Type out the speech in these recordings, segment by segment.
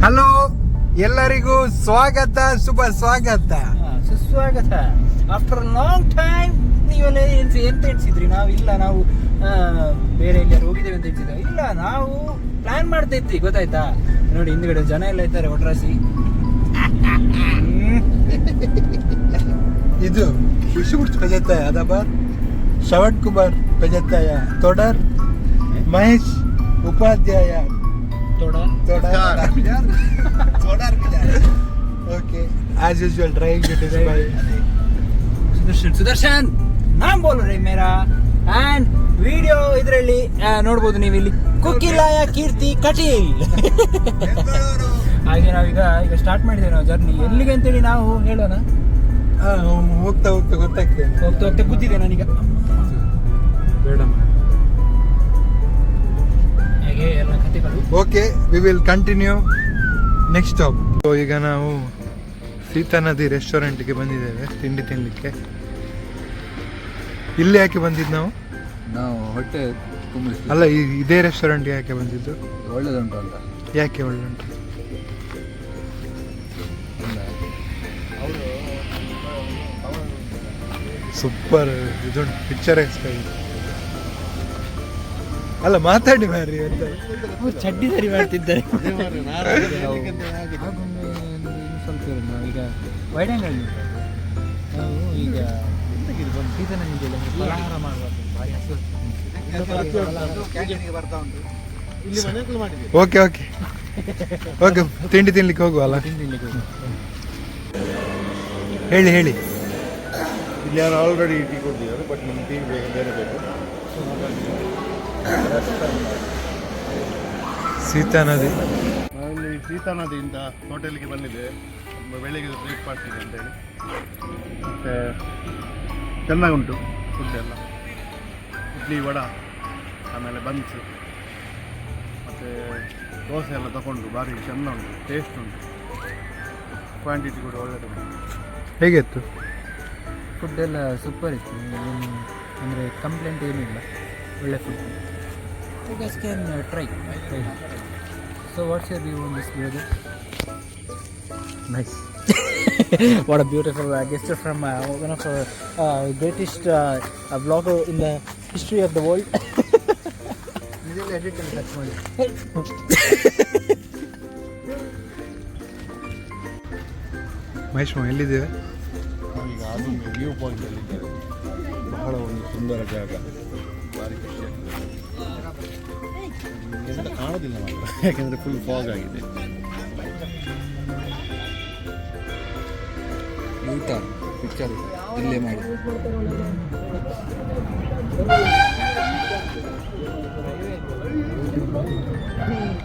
Hello, ಎಲ್ಲರಿಗೂ ಸ್ವಾಗತ, ಶುಭ ಸ್ವಾಗತ, ಸುಸ್ವಾಗತ. ಆಫ್ಟರ್ ಲಾಂಗ್ ಟೈಮ್ ನೀವೆಲ್ಲ ಎಂತ ಎಣಿಸಿದ್ರಿ? ನಾವು ಬೇರೆ ಎಲ್ಲರೂ ಹೋಗಿದ್ದೇವೆ ಅಂತ ಎಣಿಸಿದ್ವಿ. ಇಲ್ಲ, ನಾವು ಪ್ಲಾನ್ ಮಾಡ್ತಾ ಇದ್ವಿ, ಗೊತ್ತಾಯ್ತಾ? ನೋಡಿ, ಹಿಂದ್ಗಡೆ ಜನ ಎಲ್ಲ ಇದ್ದಾರೆ ಒಟ್ರಾಸಿ. ಇದು ವಿಶುಗುರ್ಚ್ ಪೆಜತ್ತಾಯ ಅದಪ್ಪ, ಶ್ರವಣ್ ಕುಮಾರ್ ಪೆಜತ್ತಾಯ ತೋಡರ್, Mahesh Upadhyaya okay. As usual trying to describe Sudarshan ನಾಮ್ ಬೋಲ್ ರೇ ಮೇರಾ. ಅಂಡ್ ವಿಡಿಯೋ ಇದರಲ್ಲಿ ನೋಡ್ಬೋದು ನೀವು, ಇಲ್ಲಿ ಕುಕ್ಕಿಲಾಯ ಕೀರ್ತಿ ಕಟೀಲ್. ಹಾಗೆ ನಾವೀಗ ಸ್ಟಾರ್ಟ್ ಮಾಡಿದ್ದೇವೆ ನಾವು ಜರ್ನಿ. ಎಲ್ಲಿಗೆ ಅಂತೇಳಿ ನಾವು ಹೇಳೋಣ. ಹೋಗ್ತಾ ಹೋಗ್ತಾ ಗೊತ್ತಾಗ್ತೇನೆ. ಹೋಗ್ತಾ ಕೂತಿದ್ದೆ ನಾನೀಗ. ಬೇಡ ಹಾಗೆ ಎಲ್ಲ ಕಥೆಗಳು. Okay, we will continue next stop. ಈಗ ನಾವು ಸೀತಾ ನದಿ ರೆಸ್ಟೋರೆಂಟ್ಗೆ ಬಂದಿದ್ದೇವೆ ತಿಂಡಿ ತಿನ್ನಲಿಕ್ಕೆ. ಇಲ್ಲಿ ಯಾಕೆ ಬಂದಿದ್ದು ನಾವು ಹೊಟ್ಟೆ ತುಂಬಿಸಿ ಅಲ್ಲ, ಇದೇ ರೆಸ್ಟೋರೆಂಟ್ಗೆ ಯಾಕೆ ಬಂದಿದ್ದು? ಒಳ್ಳೇದುಂಟು ಅಂತ. ಯಾಕೆ ಒಳ್ಳೆ ಉಂಟು? ಸೂಪರ್ ಇದೊಂದು ಪಿಕ್ಚರೈಸ್ ಅಲ್ಲ, ಮಾತಾಡಿ ಮಾರಿ ಅಂತ. ಚಡ್ಡಿ ಸರಿ ಮಾಡ್ತಿದ್ದಾರೆ. ಸ್ವಲ್ಪ ನಾವೀಗ ವೈಡಂಗಲ್ಲಿ ನಾವು ಈಗ ಸೀಸನ್ ಇದೆಯಲ್ಲ, ಫಲಹಾರ ಮಾಡುವಾಗ ಭಾರಿ ಹಸು. ಓಕೆ ಓಕೆ ಓಕೆ, ತಿಂಡಿ ತಿನ್ಲಿಕ್ಕೆ ಹೋಗುವಲ್ಲ. ಹೇಳಿ ಹೇಳಿ. ಇಲ್ಲಿ ಯಾರು ಆಲ್ರೆಡಿ ಟೀ ಕೊಡ್ತಿದ್ದಾರೆ, ಬಟ್ ನಮ್ಮ ಟೀ ಬೇರೆ ಬೇಕು. ಸೀತಾ ನದಿ. ನಾವಿಲ್ಲಿ ಸೀತಾ ನದಿಯಿಂದ ಹೋಟೆಲ್ಗೆ ಬಂದಿದ್ದೆ, ಬೆಳಿಗ್ಗೆ ಬ್ರೇಕ್ಫಾಸ್ಟಿಗೆ ಅಂತೇಳಿ. ಮತ್ತು ಚೆನ್ನಾಗುಂಟು ಫುಡ್ ಎಲ್ಲ. ಇಡ್ಲಿ, ವಡ, ಆಮೇಲೆ ಬನ್ಸು ಮತ್ತು ದೋಸೆ ಎಲ್ಲ ತಗೊಂಡು ಭಾರಿ ಚೆಂದ ಉಂಟು, ಟೇಸ್ಟ್ ಉಂಟು, ಕ್ವಾಂಟಿಟಿ ಕೂಡ ಒಳ್ಳೆಯದುಂಟು. ಹೇಗಿತ್ತು? ಫುಡ್ ಎಲ್ಲ ಸೂಪರ್ ಇತ್ತು, ಅಂದರೆ ಕಂಪ್ಲೇಂಟ್ ಏನಿಲ್ಲ, ಒಳ್ಳೆ food. You guys can try. So what's your view on this, brother? Nice. What a beautiful gesture from one of our greatest vlogger in the history of the world. Mahesh ಎಲ್ಲಿದ್ದೇವೆ? ನಾವೀಗ ಅದೊಂದು view ಪಾಯಿಂಟಲ್ಲಿ ಇದ್ದೇವೆ. ಬಹಳ ಒಂದು ಸುಂದರ ಜಾಗ, ಭಾರಿ ಖುಷಿ ಆಗ್ತದೆ. ಎಂತ ಕಾಣೋದಿಲ್ಲ ಮಾತ್ರ, ಯಾಕೆಂದರೆ ಫುಲ್ ಫಾಗ್ ಆಗಿದೆ. ಯೂಟರ್ನ್ ಪಿಕ್ಚರ್ ಇಲ್ಲೇ ಮಾಡಿ.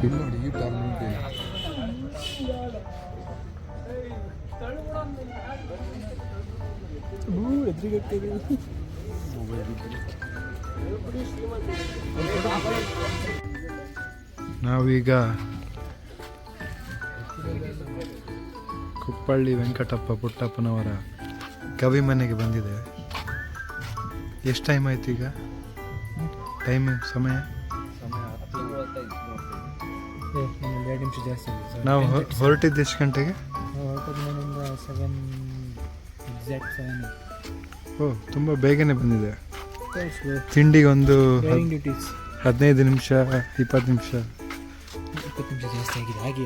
ಇಲ್ಲಿ ನೋಡಿ, ಯೂಟರ್ನ್ ಉಂಟು. ನಾವೀಗ ಕುಪ್ಪಳ್ಳಿ ವೆಂಕಟಪ್ಪ ಪುಟ್ಟಪ್ಪನವರ ಕವಿ ಮನೆಗೆ ಬಂದಿದ್ದೇವೆ. ಎಷ್ಟು ಟೈಮ್ ಆಯ್ತು ಈಗ? ಸಮಯ 2 ನಿಮಿಷ ಜಾಸ್ತಿ. ನಾವು ಹೊರಟಿದ್ದು ಎಷ್ಟು ಗಂಟೆಗೆ? ಮನೆಯಿಂದ 7 ಎಕ್ಸಾಕ್ಟ್ 7. ಓ, ತುಂಬ ಬೇಗನೆ ಬಂದಿದೆ. ತಿಂಡಿಗೆ ಒಂದು 15 ನಿಮಿಷ 20 ನಿಮಿಷ ಜಾಸ್ತಿ ಆಗಿದೆ. ಹಾಗೆ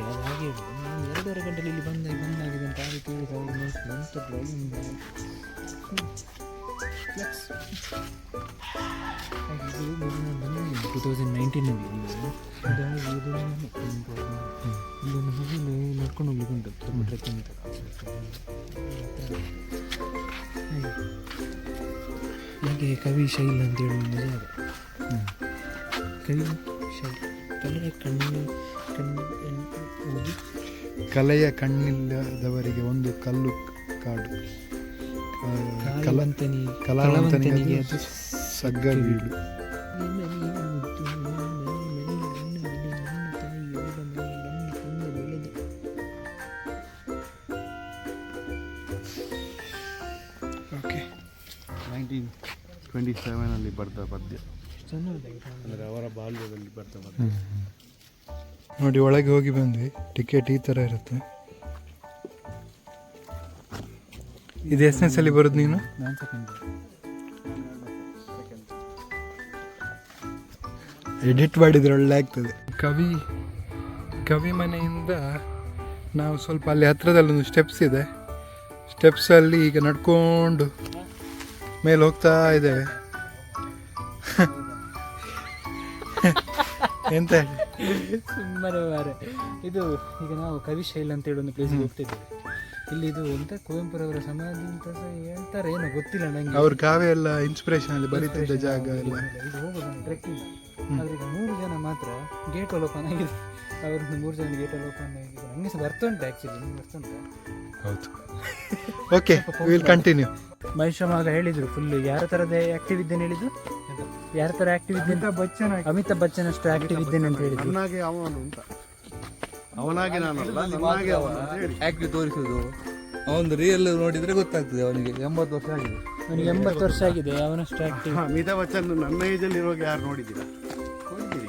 2.5 ಗಂಟೆಲಿ ಇಲ್ಲಿ ಬಂದಾಗಿದೆ ಅಂತ ಆ ರೀತಿ 2019ನಲ್ಲಿ ನಡ್ಕೊಂಡು ಹೋಗ್ಲಿಕ್ಕೆ ಉಂಟು, ಸ್ವಲ್ಪ ಟ್ರೆಕ್ಕಿಂಗ್ ಥರ. ಹಾಗೆ ಕವಿ ಶೈಲ್ ಅಂತೇಳಿ ಒಂದು ಜಾಗ. ಕವಿ ಶೈಲ್, ಕಲೆಯ ಕಣ್ಣಿಲ್ಲದವರಿಗೆ ಒಂದು ಕಲ್ಲು ಕಾಡು, ಕಲಾವಂತನಿಗೆ ಅದು ಸಗ್ಗಬೀಡು. ಓಕೆ, 1927 ಬರ್ದ ಪದ್ಯ, ಅಂದರೆ ಅವರ ಬಾಲ್ಯದಲ್ಲಿ ಬರ್ದ ಪದ್ಯ. ನೋಡಿ ಒಳಗೆ ಹೋಗಿ ಬಂದ್ವಿ. ಟಿಕೆಟ್ ಈ ಥರ ಇರುತ್ತೆ. ಇದು ಎಷ್ಟನೇ ಸಲ ಬರೋದು ನೀನು? ಎಡಿಟ್ ಮಾಡಿದ್ರೆ ಒಳ್ಳೆ ಆಗ್ತದೆ. ಕವಿ ಮನೆಯಿಂದ ನಾವು ಸ್ವಲ್ಪ ಅಲ್ಲಿ ಹತ್ರದಲ್ಲೊಂದು ಸ್ಟೆಪ್ಸ್ ಇದೆ. ಸ್ಟೆಪ್ಸಲ್ಲಿ ಈಗ ನಡ್ಕೊಂಡು ಮೇಲೆ ಹೋಗ್ತಾ ಇದ್ದೇವೆ. ಎಂತ ಸುಮ್ಮನೆ ಮಾರೆ. ಇದು ಈಗ ನಾವು ಕವಿಶೈಲ ಅಂತೇಳಿ ಒಂದು ಪ್ಲೇಸ್ಗೆ ಹೋಗ್ತಿದ್ದೇವೆ. ಇಲ್ಲಿ ಇದು ಎಂತ ಕುವೆಂಪುರವರ ಸಮಾಧಿ ಅಂತ ಹೇಳ್ತಾರೆ, ಏನೋ ಗೊತ್ತಿಲ್ಲ ನಂಗೆ. ಅವ್ರ ಕಾವ್ಯ ಎಲ್ಲ ಇನ್ಸ್ಪಿರೇಷನ್ ಅಲ್ಲಿ ಬರೀತಿದ್ದ ಜಾಗ ಎಲ್ಲ. ಇದು ಹೋಗೋದು ಟ್ರೆಕ್ಕಿಂಗ್. ಆದ್ರೆ ಈಗ 3 ಜನ ಮಾತ್ರ ಗೇಟ್ ಅಲ್ಲಿ ಓಪನ್ ಆಗಿದೆ. ಅವ್ರದ್ದು 3 ಜನ ಗೇಟ್ ಅಲ್ಲಿ ಓಪನ್ ಆಗಿದೆ. ನಂಗೆ ಸಹ ಬರ್ತುಂಟು ಆ್ಯಕ್ಚುಲಿ. ನಿಮ್ಗೆ ಬರ್ತುಂಟ? ಹೌದು. Okay, will continue. ಮಹೇಶ್ ಆಗ ಹೇಳಿದ್ರು ಫುಲ್ ಯಾರ ಥರದ ಆಕ್ಟಿವ್ ಇದ್ದೇನೆ ಹೇಳಿದ್ರು. ಯಾರ ಥರ ಆಕ್ಟಿವ್ ಇದ್ದೇನೆ? ಅಮಿತಾಬ್ ಬಚ್ಚನ್ ಅಷ್ಟು ಆಕ್ಟಿವ್ ಇದ್ದೇನೆ ಅಂತ ಹೇಳಿದ್ರು. ನನ್ನಾಗೆ ಅವನು ಅಂತ, ಅವನಾಗೆ ನಾನಲ್ಲ, ನನ್ನಾಗೆ ಅವನು ಅಂತ ಹೇಳಿ ಆಕ್ಟಿವ್ ತೋರಿಸೋದು. ಅವನು ರಿಯಲ್ ನೋಡಿದ್ರೆ ಗೊತ್ತಾಗ್ತದೆ. ಅವನಿಗೆ 80 ವರ್ಷ ಆಗಿದೆ. ಅವನಿಗೆ 80 ವರ್ಷ ಆಗಿದೆ. ಅವನಷ್ಟು ಆಕ್ಟಿವ್. ಅಮಿತಾಬ್ ಬಚ್ಚನ್ ನನ್ನ ಏಜಲ್ಲಿ ಇರುವಾಗ ಯಾರು ನೋಡಿದ್ದೀರಾ? ನೋಡಿದ್ದೀರಿ.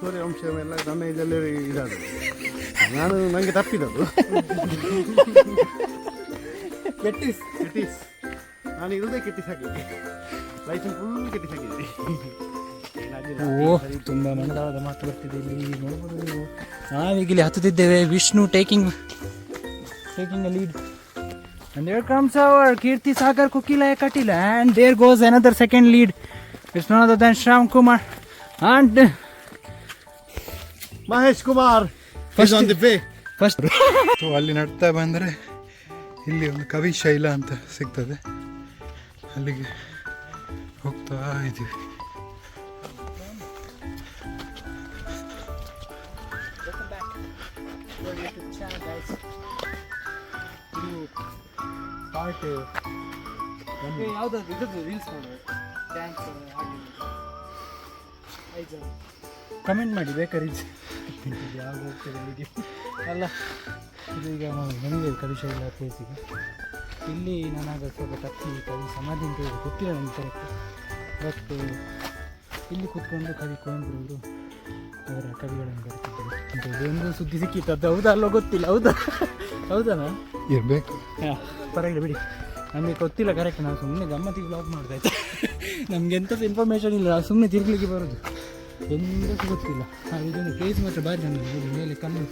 ಸೂರ್ಯವಂಶ ಎಲ್ಲ ನನ್ನ ಏಜಲ್ಲಿ ಇದಾದ್ರು. ನನಗೆ ತಪ್ಪಿದದು. ಕೆಟ್ಟಿಸ್ ನಾನು ಇರೋದೇ ಕೆಟ್ಟಿಸಾಕಿದ್ದೆ. Licence full ಕೆಟ್ಟಿಸಾಕಿದ್ದೆ. ಓಹ್, ತುಂಬ ಮನದಾಳದ ಮಾತು ಬರ್ತಿದೆ ಇಲ್ಲಿ. ನೋಡ್ಬೋದು ನೀವು. ನಾವೀಗ ಇಲ್ಲಿ ಹತ್ತುತ್ತಿದ್ದೇವೆ. Vishnu taking a lead. And here comes our Kirti Sagar Kokila Katila, and there goes another second lead. It's none other than Shram Kumar and Mahesh Kumar First on the way. first. So ಅಲ್ಲಿ ನಡ್ತಾ ಬಂದರೆ ಇಲ್ಲಿ ಒಂದು ಕವಿಶೈಲ ಅಂತ ಸಿಗ್ತದೆ. ಅಲ್ಲಿಗೆ ಹೋಗ್ತಾ ಇದ್ದೀವಿ. ಕಮೆಂಟ್ ಮಾಡಿ ಬೇಕಾದ್ರೆ ಯಾವಾಗ ಹೋಗ್ತದೆ ವಿಡಿಯೋ ಅಲ್ಲ. ಇದು ಈಗ ನಾವು ಬಂದಿದ್ದೇವೆ ಕವಿಶೈಲ ಪ್ಲೇಸಿಗೆ. ಇಲ್ಲಿ ನಾನಾಗ ಸ್ವಲ್ಪ ತಪ್ಪಿ ಕವಿ ಸಮಾಧಿ ಅಂತ ಹೇಳಿ ಗೊತ್ತಿಲ್ಲ ನನಗೆ ಕರೆಕ್ಟ್. ಬಟ್ ಇಲ್ಲಿ ಕೂತ್ಕೊಂಡು ಕವಿ ಕುವೆಂಪುರವರು ಅವರ ಕವಿಗಳನ್ನು ಬರೆದಿದ್ದಾರೆ ಅಂತ ಇದೊಂದು ಸುದ್ದಿ ಸಿಕ್ಕಿತ್ತು. ಅದು ಹೌದಾ ಅಲ್ಲೋ ಗೊತ್ತಿಲ್ಲ. ಹೌದಾ ಇರಬೇಕು. ಹಾಂ, ಪರವಾಗಿಲ್ಲ ಬಿಡಿ. ನಮಗೆ ಗೊತ್ತಿಲ್ಲ ಕರೆಕ್ಟ್. ನಾವು ಸುಮ್ಮನೆ ಗಮ್ಮತ್ತಿಗೆ ಬ್ಲಾಗ್ ಮಾಡ್ತಾ ಇದ್ದೆ. ನಮ್ಗೆ ಎಂಥದ್ದು ಇನ್ಫಾರ್ಮೇಷನ್ ಇಲ್ಲ. ನಾವು ಸುಮ್ಮನೆ ತಿರುಗಲಿಕ್ಕೆ ಬರೋದು, ಎಂದಕ್ಕೂ ಗೊತ್ತಿಲ್ಲ. ಇದೊಂದು ಪ್ಲೇಸ್ ಮಾತ್ರ ಭಾರಿ ನನಗೆ. ಮೇಲೆ ಕಲ್ಲು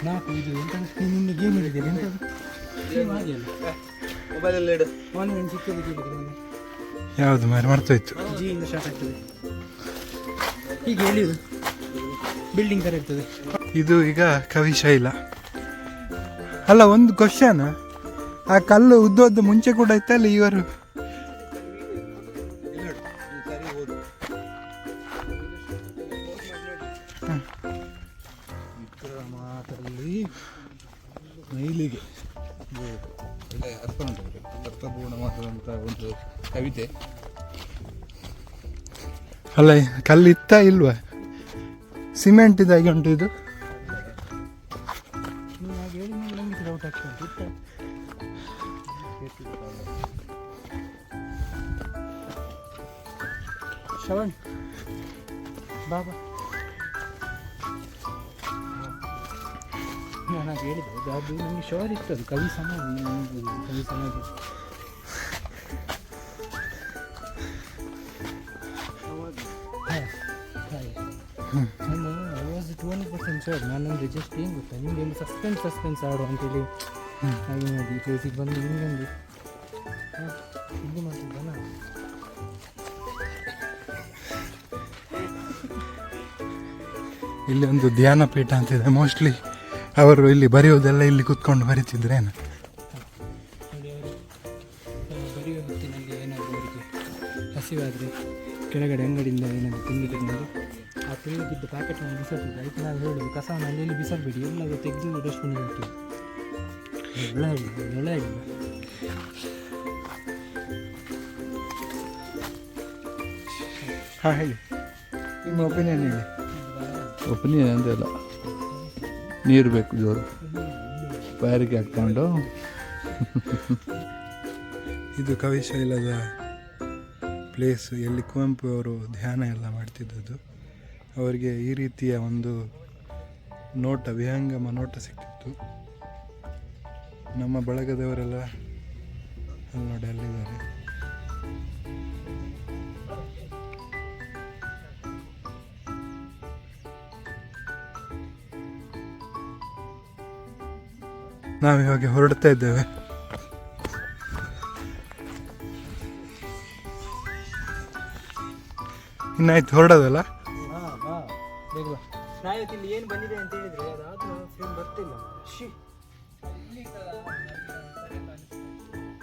4 ಇದು ಎಂತ ನಿನ್ನೆ ಗೇಮ್ ಹೇಳಿದ್ದೀರಿ ಎಂಥದ್ದು ಸೇಮ್ ಹಾಗೆ ಅಲ್ಲ. ಮೊಬೈಲಲ್ಲಿ ಇಡು. ಆನ್ಲೈನ್ ಸಿಕ್ಕಲ್ಲಿ ಕೇಳಿದ್ರೆ ಯಾವುದು ಮಾರಿ ಮರ್ತೋಯ್ತು. ಜಿಯಿಂದ ಸ್ಟಾರ್ಟ್ ಆಗ್ತದೆ ಹೀಗೆ ಹೇಳಿದ್ರು. ಬಿಲ್ಡಿಂಗ್ ಥರ ಇರ್ತದೆ ಇದು. ಈಗ ಕವಿಶೈಲ ಅಲ್ಲ. ಒಂದು ಕ್ವಶನ್, ಆ ಕಲ್ಲು ಉದ್ದೋದ್ದು ಮುಂಚೆ ಕೂಡ ಇತ್ತಲ್ಲ ಇವರು? ಮಾತಲ್ಲಿ ಮೈಲಿಗೆ ಅರ್ಥ ಉಂಟು. ಅರ್ಥಪೂರ್ಣ ಮಾತದಂತ ಒಂದು ಕವಿತೆ. ಅಲ್ಲ, ಕಲ್ಲು ಇತ್ತ ಇಲ್ವಾ? ಸಿಮೆಂಟ್ ಇದಾಗಿ ಉಂಟು ಇದು. ನೀವು ಹಾಗೆ ಹೇಳಿ ನನಗೆ ಡೌಟ್ ಆಗ್ತಾ ಉಂಟು. ಶ್ರವಣ್ ಬಾಬಾ ನಾನು ಹೇಳಿದೆ ಅದು ನನಗೆ ಶೋರ್ ಇತ್ತು. ಅದು ಕವಿ ಸಮಾಧಿ. ಕವಿ ಸಮಾಧಿ ನಾನು ಐ ವಾಸ್ 200% ಶೋರ್. ನಾನಂದ್ರೆ ಜಸ್ಟ್ ಏನು ಗೊತ್ತಾ, ನಿಮಗೆ ಒಂದು ಸಸ್ಪೆನ್ಸ್ ಆಡು ಅಂತೇಳಿ ಹಾಗೆ ನೋಡಿ ಪ್ಲೇಸಿಗೆ ಬಂದು ನಿಮಗೊಂದು ಇದು ಮಾಡ್ತಿದ್ದಲ್ಲ. ಇಲ್ಲಿ ಒಂದು ಧ್ಯಾನ ಪೀಠ ಅಂತಿದೆ. ಮೋಸ್ಟ್ಲಿ ಅವರು ಇಲ್ಲಿ ಬರೆಯೋದೆಲ್ಲ ಇಲ್ಲಿ ಕೂತ್ಕೊಂಡು ಬರೀತಿದ್ರೇನು. ನೋಡಿ, ಅವರು ಬರೆಯೋ ಹೊತ್ತಿನಲ್ಲಿ ಏನಾದರೂ ಅವರಿಗೆ ಹಸಿವಾದರೆ ಕೆಳಗಡೆ ಅಂಗಡಿಯಿಂದ ಏನಾದರೂ ತಿಂಡಿ ತಗೊಂಡು ಆ ತಿಂಡಿಗಿದ್ದ ಪ್ಯಾಕೆಟನ್ನು ಬಿಸಾಡ್ತಿದ್ದೆ. ಅದಕ್ಕೆ ನಾವು ಹೇಳೋದು ಕಸವನ್ನು ಅಲ್ಲಿ ಬಿಸಾಡಬೇಡಿ, ಎಲ್ಲವೂ ತೆಗೆದು ಡಸ್ಟ್ಬಿನ್ಗೆ ಇರ್ತೀವಿ. ಒಳ್ಳೆ ಹೇಳಿಲ್ಲ. ಹಾಂ, ಹೇಳಿ ನಿಮ್ಮ ಒಪಿನಿಯನ್ ಹೇಳಿ. ಒಪಿನಿಯನ್ ಅಂತೆಲ್ಲ ನೀರು ಬೇಕು ಜೋರು ಬಾರಿಗೆ ಹಾಕ್ಕೊಂಡು. ಇದು ಕವಿಶೈಲದ ಪ್ಲೇಸ್, ಎಲ್ಲಿ ಕುವೆಂಪು ಅವರು ಧ್ಯಾನ ಎಲ್ಲ ಮಾಡ್ತಿದ್ದದ್ದು. ಅವರಿಗೆ ಈ ರೀತಿಯ ಒಂದು ನೋಟ, ವಿಹಂಗಮ ನೋಟ ಸಿಕ್ತಿತ್ತು. ನಮ್ಮ ಬಳಗದವರೆಲ್ಲ ಅಲ್ಲಿ ನೋಡಿ ಅಲ್ಲಿದ್ದಾರೆ. ನಾವಿವಾಗ ಹೊರಡ್ತಾ ಇದ್ದೇವೆ. ಇನ್ನಾಯ್ತು ಹೊರಡೋದಲ್ಲ. ನಾವಿಲ್ಲಿ ಏನು ಬಂದಿದೆ ಅಂತ ಹೇಳಿದ್ರೆ ಅದಾದ್ರೂ ಫ್ರೇಮ್ ಬರ್ತಿಲ್ಲ.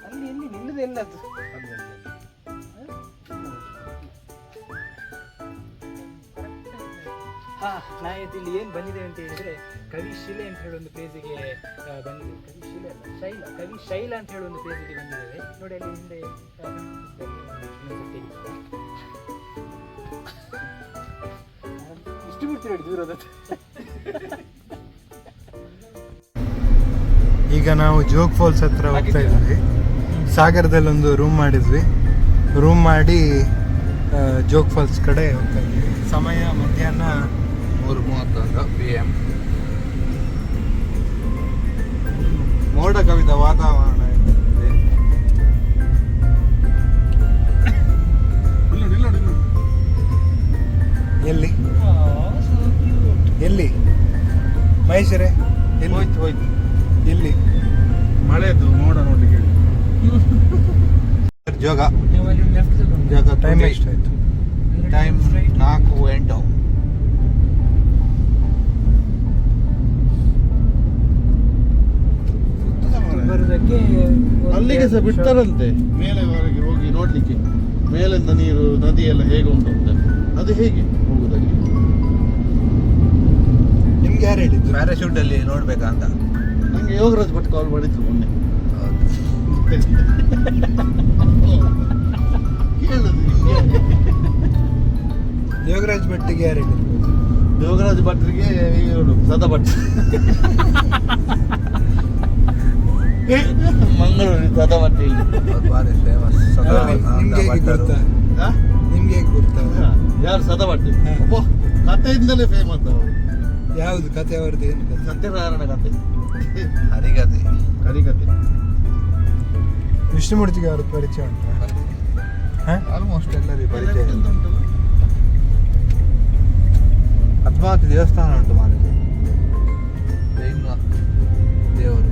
ಅಲ್ಲಿ ಎಲ್ಲಿ ನಿಲ್ಲದೆ ಎಲ್ಲ ಅದು. ನಾವಿಲ್ಲಿ ಏನು ಬಂದಿದೆ ಅಂತ ಹೇಳಿದ್ರೆ ಕವಿಶಿಲೆ ಅಂತ ಹೇಳಿ ಒಂದು ಪ್ಲೇಸಿಗೆ ಬಂದಿದೆ. ಕವಿಶಿಲೆ ಅಲ್ಲ, ಶೈಲ, ಕವಿಶೈಲ ಅಂತ ಹೇಳಿ ಒಂದು ಪ್ಲೇಸಿಗೆ ಬಂದಿದ್ದೇವೆ. ನೋಡಿ ಅಲ್ಲಿ ಹಿಂದೆ ಇಷ್ಟು ಬಿಡ್ತೀವಿ ದೂರದ. ಈಗ ನಾವು ಜೋಗ್ ಫಾಲ್ಸ್ ಹತ್ರ ಹೋಗ್ತಾ ಇದ್ವಿ. ಸಾಗರದಲ್ಲಿ ಒಂದು ರೂಮ್ ಮಾಡಿದ್ವಿ. ರೂಮ್ ಮಾಡಿ ಜೋಗ್ ಫಾಲ್ಸ್ ಕಡೆ ಹೋಗ್ತಾ ಇದ್ವಿ. ಸಮಯ ಮಧ್ಯಾಹ್ನ 3:31 PM. ಮೋಡ ಕವಿದ ವಾತಾವರಣ ಇದೆ. ಎಲ್ಲಿ ಎಲ್ಲಿ ಮಹೇಶ್ವರೇ ಎಲ್ಲಿ ಹೋಯ್ತು ಎಲ್ಲಿ ಮಳೆದು ಮೋಡ ನೋಡ್ಲಿಕ್ಕೆ ಜೋಗ ಜಾಗ. ಟೈಮ್ ಎಷ್ಟಾಯ್ತು? ಟೈಮ್ 4:08. ಬರೋದಕ್ಕೆ ಅಲ್ಲಿಗೆ ಸಹ ಬಿಡ್ತಾರಂತೆ ಮೇಲೆವರೆಗೆ ಹೋಗಿ ನೋಡ್ಲಿಕ್ಕೆ. ಮೇಲಿಂದ ನೀರು ನದಿ ಎಲ್ಲ ಹೇಗೆ ಉಂಟು ಅಂತ. ಅದು ಹೇಗೆ ಹೋಗುದಾಗಿ ನಿಮ್ಗೆ ಯಾರು ಹೇಳಿದ್ದು? ಪ್ಯಾರಾಶೂಟ್ ಅಲ್ಲಿ ನೋಡ್ಬೇಕಾ ಅಂತ ನಂಗೆ ಯೋಗರಾಜ್ ಭಟ್ ಕಾಲ್ ಮಾಡಿದ್ರು ಮೊನ್ನೆ. ಕೇಳುದು ಯೋಗರಾಜ್ ಭಟ್ಟಿಗೆ ಯಾರು ಹೇಳಿದ್ದು? ಯೋಗರಾಜ್ ಭಟ್ರಿಗೆ ಇವರು ಸದಾ ಭಟ್ ಮಂಗಳೂರು ಸದಾ ಭಟ್ ಇಲ್ಲಿ. ಭಾರಿ ಫೇಮಸ್. ನಿಮ್ಗೆ ಹೇಗೆ ಗೊತ್ತಾ? ನಿಮ್ಗೆ ಹೇಗೆ ಗೊತ್ತಾ? ಯಾರು ಸದಾ ಭಟ್? ಒಬ್ಬ ಕಥೆಯಿಂದಲೇ ಫೇಮಸ್ ಅವರು. ಯಾವ್ದು ಕತೆ ಅವ್ರದ್ದು? ಏನು ಕತೆ? ಸತ್ಯನಾರಾಯಣ ಕಥೆ, ಹರಿಗತೆ, ಕರಿಕತೆ. ವಿಷ್ಣುಮೂರ್ತಿಗೆ ಅವ್ರ ಪರಿಚಯ ಉಂಟಾ? ಆಲ್ಮೋಸ್ಟ್ ಎಲ್ಲರಿಗೂ ಪರಿಚಯ. 14 ದೇವಸ್ಥಾನ ಉಂಟು ಮಾರಲ್ಲಿ. ಇನ್ನು ದೇವರು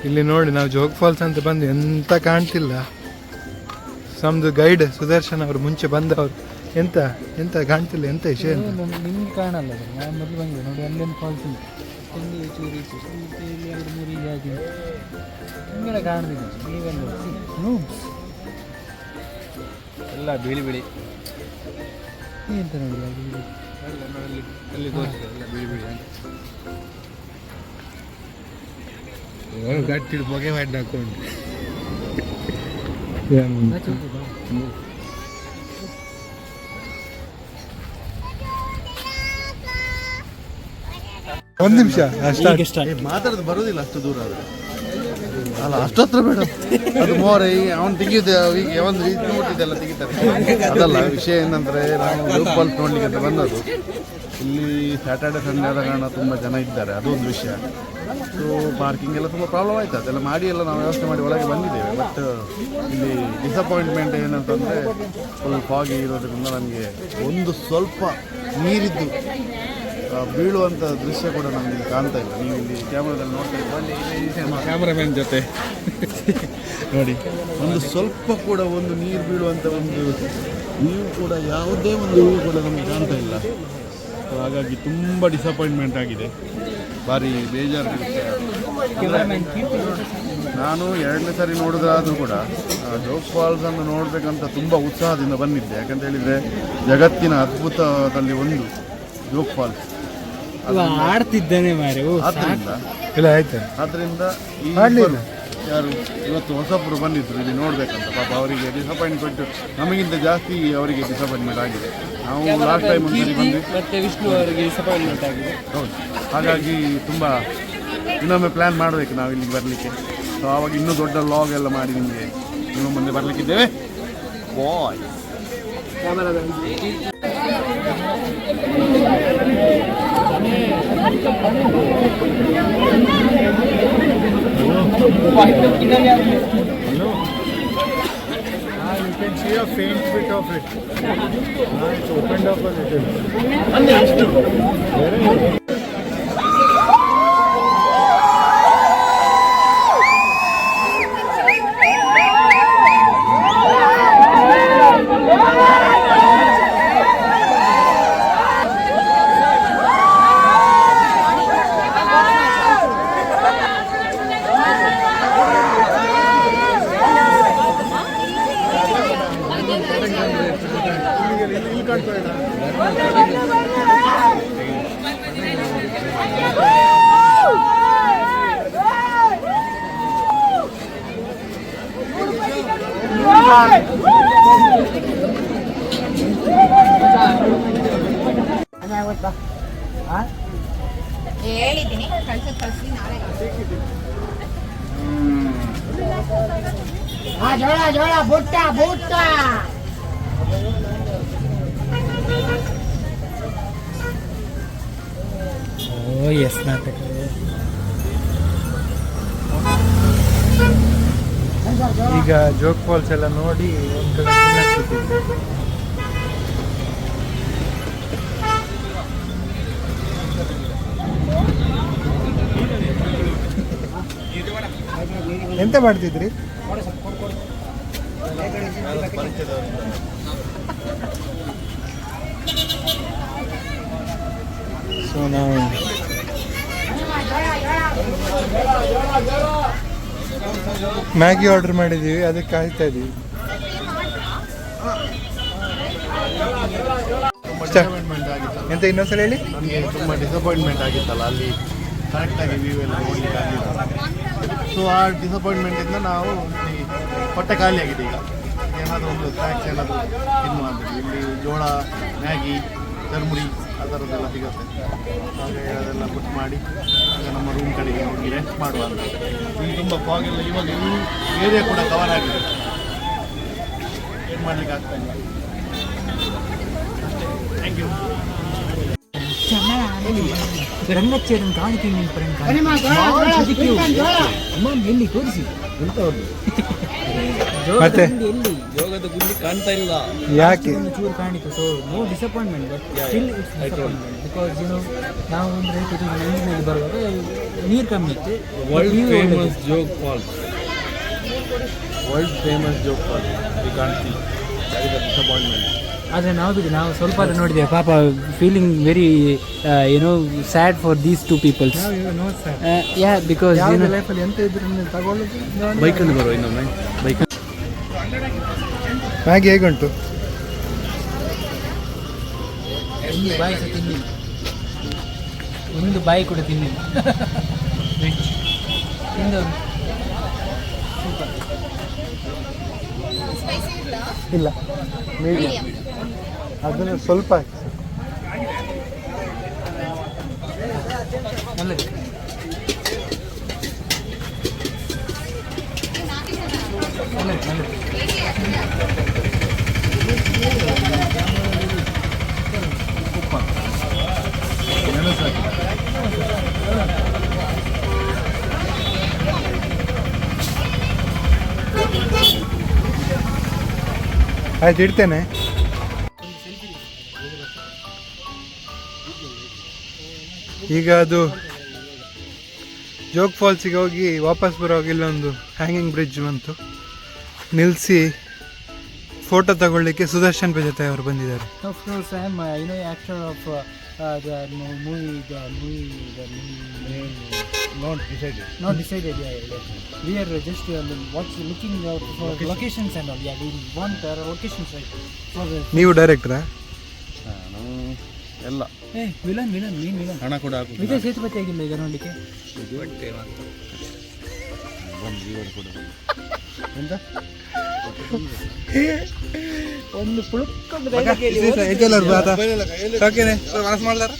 ಇಲ್ಲಿ ನೋಡಿ, ನಾವು ಜೋಗ್ ಫಾಲ್ಸ್ ಅಂತ ಬಂದು ಎಂತ ಕಾಣ್ತಿಲ್ಲ. ನಮ್ದು ಗೈಡ್ ಸುದರ್ಶನ್ ಅವರು ಮುಂಚೆ ಬಂದವರು. ಎಂತ ಎಂತ ಕಾಣ್ತಿಲ್ಲ, ಎಂತ ವಿಷಯ ಅಂತ. ನಿಮ್ಗೆ ಕಾಣಲ್ಲ ಅದು. ನಾನು ಮೊದಲು ಬಂದೆ ನೋಡಿ, ಅಲ್ಲೇನು ಫಾಲ್ಸ್ ಉಂಟು. ಇಲ್ಲಿ ಚೂರು ಇಲ್ಲಿ 2-3 ಈಗ ಆಗಿ ನಿಮ್ಗೆಲ್ಲ ಕಾಣದಿಲ್ಲ. ನೀವೆಲ್ಲ ಎಲ್ಲ ಬಿಳಿ ಬಿಳಿ ಎಂತ ನೋಡಿ ಅಲ್ಲಿ ತೋರಿಸಿ ಎಲ್ಲ ಬಿಡಿ ಬಿಡಿ ಅಂತ. ಗಟ್ಟಿ ಹೊಗೆ ಮಾಡಿ ಹಾಕೊಂಡು ಒಂದ್ ನಿಮಿಷ ಮಾತಾಡೋದು ಬರುದಿಲ್ಲ ಅಷ್ಟು ದೂರ ಅದು. ಅಲ್ಲ ಅಷ್ಟು ಹತ್ರ ಬೇಡ. ಅದು ಮೋರೆ ಅವನು ತೆಗಿಯೋದು ಈಗ ಒಂದು ರೀತಿ ಮುಟ್ಟಿದ್ದೆಲ್ಲ ತೆಗಿತಾರೆ. ಅದಲ್ಲ ವಿಷಯ ಏನಂದ್ರೆ, ನಾವು ಜೋಗ್ ಫಾಲ್ಸ್ ನೋಡ್ಲಿಕ್ಕೆ ಅಂತ ಬಂದದ್ದು. ಇಲ್ಲಿ ಸ್ಯಾಟರ್ಡೆ ಸಂಡೇ ಆದ ಕಾರಣ ತುಂಬ ಜನ ಇದ್ದಾರೆ, ಅದೊಂದು ವಿಷಯ. ಸೊ ಪಾರ್ಕಿಂಗ್ ಎಲ್ಲ ತುಂಬ ಪ್ರಾಬ್ಲಮ್ ಆಯ್ತು. ಅದೆಲ್ಲ ಮಾಡಿ ಎಲ್ಲ ನಾವು ವ್ಯವಸ್ಥೆ ಮಾಡಿ ಒಳಗೆ ಬಂದಿದ್ದೇವೆ. ಬಟ್ ಇಲ್ಲಿ ಡಿಸಪಾಯಿಂಟ್ಮೆಂಟ್ ಏನಂತಂದರೆ, ಫುಲ್ ಫಾಗಿ ಇರೋದ್ರಿಂದ ನಮಗೆ ಒಂದು ಸ್ವಲ್ಪ ನೀರಿದ್ದು ಬೀಳುವಂಥ ದೃಶ್ಯ ಕೂಡ ನಮಗೆ ಇಲ್ಲಿ ಕಾಣ್ತಾ ಇಲ್ಲ. ನೀವು ಇಲ್ಲಿ ಕ್ಯಾಮ್ರಾದಲ್ಲಿ ನೋಡ್ತಾ ಇದ್ದೀವಿ, ಕ್ಯಾಮ್ರಾಮನ್ ಜೊತೆ ನೋಡಿ, ಒಂದು ಸ್ವಲ್ಪ ಕೂಡ ಒಂದು ನೀರು ಬೀಳುವಂಥ ಒಂದು ವ್ಯೂ ಕೂಡ, ಯಾವುದೇ ಒಂದು ವ್ಯೂ ಕೂಡ ನಮಗೆ ಕಾಣ್ತಾ ಇಲ್ಲ. ಸೊ ಹಾಗಾಗಿ ತುಂಬ ಡಿಸಪಾಯಿಂಟ್ಮೆಂಟ್ ಆಗಿದೆ, ಭಾರಿ ಬೇಜಾರಾಗುತ್ತೆ. ನಾನು 2ನೇ ಸಾರಿ ನೋಡೋದಾದರೂ ಕೂಡ ಜೋಗ್ ಫಾಲ್ಸನ್ನು ನೋಡಬೇಕಂತ ತುಂಬ ಉತ್ಸಾಹದಿಂದ ಬಂದಿದ್ದೆ. ಯಾಕಂತ ಹೇಳಿದರೆ ಜಗತ್ತಿನ ಅದ್ಭುತದಲ್ಲಿ ಒಂದು ಜೋಗ್ ಫಾಲ್ಸ್. ಆಡ್ತಿದ್ದಾನೆ ಮಾರೆ. ಆದ್ದರಿಂದ ಯಾರು ಇವತ್ತು ಹೊಸಬ್ರು ಬಂದಿದ್ರು ಇಲ್ಲಿ ನೋಡ್ಬೇಕಂತ, ಪಾಪ ಅವರಿಗೆ ಡಿಸಪಾಯಿಂಟ್ಮೆಂಟ್ ನಮಗಿಂತ ಜಾಸ್ತಿ ಅವರಿಗೆ ಡಿಸಪಾಯಿಂಟ್ಮೆಂಟ್ ಆಗಿದೆ. ನಾವು ಲಾಸ್ಟ್ ಟೈಮ್ ಒಂದ್ಸರಿ ಬಂದ್ವಿ, ಮತ್ತೆ ವಿಷ್ಣು ಅವರಿಗೆ ಡಿಸಪಾಯಿಂಟ್ಮೆಂಟ್ ಆಗಿದೆ. ಹೌದು, ಹಾಗಾಗಿ ತುಂಬ ಇನ್ನೊಮ್ಮೆ ಪ್ಲ್ಯಾನ್ ಮಾಡಬೇಕು ನಾವು ಇಲ್ಲಿಗೆ ಬರಲಿಕ್ಕೆ. ಸೊ ಆವಾಗ ಇನ್ನೂ ದೊಡ್ಡ ಲಾಗ್ ಎಲ್ಲ ಮಾಡಿ ನಿಮಗೆ ನಿಮ್ಮ ಮುಂದೆ ಬರಲಿಕ್ಕಿದ್ದೇವೆ. ಬಾಯ್ ಕ್ಯಾಮರಾದಲ್ಲಿ You can see a faint bit of it. It's opened up a little. ಹೇಳಿದ್ದೀನಿ ಕಳ್ಸಿ ನಾಳೆ ಜೋಳ ಬುಟ್ಟ ಓ ಎಸ್ ನಾಟಕ. ಈಗ ಜೋಗ್ ಫಾಲ್ಸ್ ಎಲ್ಲ ನೋಡಿ ಒಂದು ಕಡೆ ತಿನ್ನಕ್ಬಿಟ್ಟಿದ್ವಿ. ಎಂತ ಮಾಡ್ತಿದ್ರಿ? ಸೊ ನಾವು ಮ್ಯಾಗಿ ಆರ್ಡರ್ ಮಾಡಿದ್ದೀವಿ, ಅದಕ್ಕೆ ಕಾಯ್ತಾ ಇದ್ದೀವಿ. ಡಿಸಪಾಯಿಂಟ್ಮೆಂಟ್ ಆಗಿತ್ತಲ್ಲ ಎಂತ ಇನ್ನೊಂದ್ಸಲ ಹೇಳಿ. ನಮಗೆ ತುಂಬ ಡಿಸಪಾಯಿಂಟ್ಮೆಂಟ್ ಆಗಿತ್ತಲ್ಲ, ಅಲ್ಲಿ ಕರೆಕ್ಟಾಗಿ ವ್ಯೂ ಎಲ್ಲ ನೋಡ್ಲಿಕ್ಕೆ ಆಗಲಿಲ್ಲ. ಸೊ ಆ ಡಿಸಪಾಯಿಂಟ್ಮೆಂಟಿಂದ ನಾವು ಇಲ್ಲಿ ಹೊಟ್ಟೆ ಖಾಲಿಯಾಗಿದೆ. ಈಗ ಏನಾದರೂ ಒಂದು ಸ್ನ್ಯಾಕ್ಸ್ ಏನಾದರೂ ತಿನ್ನುವ ಅಂತ ಇಲ್ಲಿ ಜೋಳ, ಮ್ಯಾಗಿ, ಚರ್ಮುರಿ ಆ ಥರದ್ದೆಲ್ಲ ಸಿಗುತ್ತೆ. ಹಾಗೆ ಅದೆಲ್ಲ ಪುಟ್ ಮಾಡಿ ಈಗ ನಮ್ಮ ರೂಮ್ ಕಡೆಗೆ ಹೋಗಿ ರೆಸ್ಟ್ ಮಾಡುವ ಅಂತ. ಇಲ್ಲಿ ತುಂಬ ಫಾಗ್ ಎಲ್ಲ ಇವಾಗ ಈ ಏರಿಯಾ ಕೂಡ ಕವರ್ ಆಗಿದೆ, ಏನು ಮಾಡಲಿಕ್ಕೆ ಆಗ್ತಾ ಇಲ್ಲ. Thank you. ರಂಗಚ್ಚೇರನ್ನು ಕಾಣಿಕೆ ಎಲ್ಲಿ ತೋರಿಸಿ ಮತ್ತೆ ಎಲ್ಲಿ ಯೋಗದ ಗುಂಡಿ ಕಾಣ್ತಾ ಇಲ್ಲ. ಯಾಕೆ? ಚೂರು ಕಾಣಿತು. So no disappointment, but still it's disappointment because ನಾವು ಅಂದರೆ 2019 ಬರುವಾಗ ನೀರು ಕಮ್ಮಿ ಇತ್ತು. World famous Jog falls. World famous Jog falls we can't see. That is a disappointment. ಆದರೆ ನಾವು ಸ್ವಲ್ಪ ಆದರೂ ನೋಡಿದ್ದೇವೆ. ಪಾಪ feeling very sad for these two peoples. Yeah because ಲೈಫಲ್ಲಿ ಎಂತ ಇದ್ರು ತಗೊಳ್ಳೋದು. ಬೈಕಲ್ಲಿ ಬರುವ ಇನ್ನೊಮ್ಮೆ. ಬೈಕ್ ಮ್ಯಾಗಿ ಹೇಗುಂಟು? ಒಂದು ಬಾಯಿ ಸಹ ತಿನ್ನಿಲ್ಲ, ಒಂದು ಬಾಯಿ ಕೂಡ ತಿನ್ನಿಲ್ಲ. ತಿಂದವರು ಸೂಪರ್. ಇಲ್ಲ, ಮೀಡಿಯಂ. ಅದನ್ನು ಸ್ವಲ್ಪ ಹಾಕಿ. ಒಳ್ಳೆದು. ಒಳ್ಳೆದು. ಆಯ್ತು, ಇಡ್ತೇನೆ. ಈಗ ಅದು ಜೋಗ್ ಫಾಲ್ಸಿಗೆ ಹೋಗಿ ವಾಪಸ್ ಬರುವಾಗ ಇಲ್ಲೊಂದು ಹ್ಯಾಂಗಿಂಗ್ ಬ್ರಿಡ್ಜ್ ಬಂತು, ನಿಲ್ಲಿಸಿ ಫೋಟೋ ತಗೊಳ್ಳಿಕ್ಕೆ ಸುದರ್ಶನ್ ಪೇಜತೆ ಅವರು ಬಂದಿದ್ದಾರೆ. Of course, I am actor of the movie. Not decided. Not decided. Yeah. We are just looking out for locations and all. Yeah, we want locations right for the. ನೀವು ಡೈರೆಕ್ಟ್ರಾ? ನಾವು ಎಲ್ಲ villain main villain. ಹಣ ಕೂಡ ಹಾಕುದು. ವಿಜಯ್ ಸೇತುಪತಿ ಆಗಿಲ್ಲ ಈಗ ನೋಡ್ಲಿಕ್ಕೆ. ಎಂತ ಒಂದು ಪುಳುಕೊಂಡು ಮನಸ್ಸು ಮಾಡ್ದಾರ.